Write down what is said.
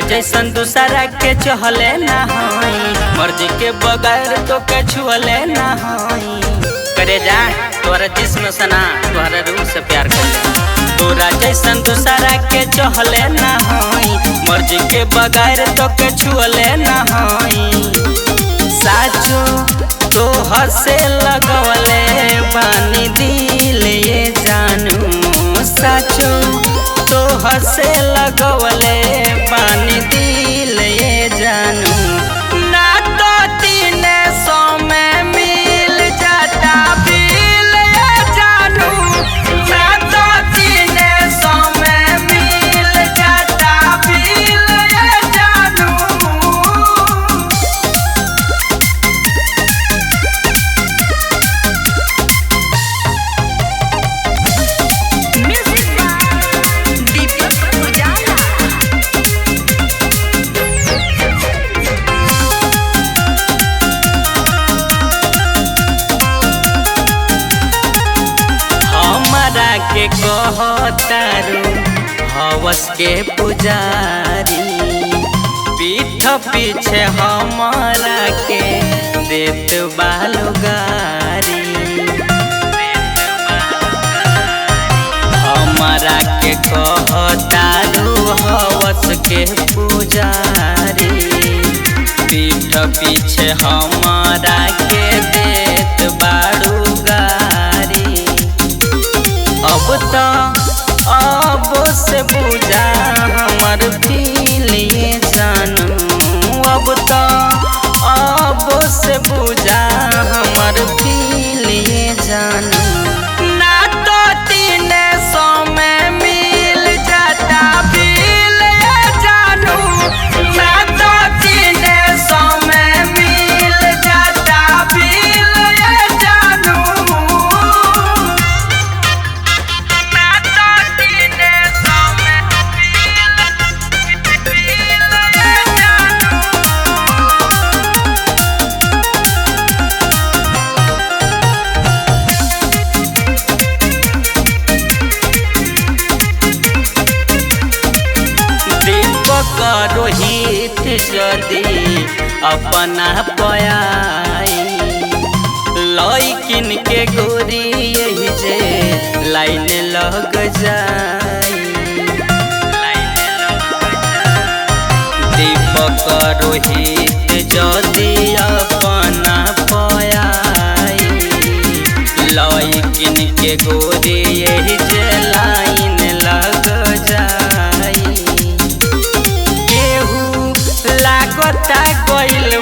जैसन दूसरा के चहले ना होई, मर्जी के बगैर तो के छुअले ना होई। करे जा तोरा जिस्म सना तोहरा रूह से प्यार कर, तोरा जैसन दूसरा के चहले ना होई, मर्जी के बगैर तो के छुअले ना होई। साचो तो हसे लगवले बानी दिल ये जानू, साचो तो हसे लगवले बानी दिल ये जानू। ना तो 300 में मिल जाता बिल ये जानू, ना तो 300 में मिल जाता बिल ये जानू। के कहतारू हवस के पुजारी, पीठ पीछे हमारा के देत बालो गारी। हमारा के कहतारू हवस के पुजारी, पीठ पीछे हमारा के देत बाड़ू गारी। अब से बुझा हमार दिल ये जानू, अब से बुझा हमार दिल ये जानू। ना तो 300 में मिल जाता बिल ये जानू, ना तो 300 में मिल जाता बिल ये जानू। रोहित जदी अपना पयाई, लइकिन के गोरी यही जे लाइन लग जाई। दीपक रोहित जदी अपना पयाई, लइकिन के गोरी यही जे लाइन लग जाई। लागता गइल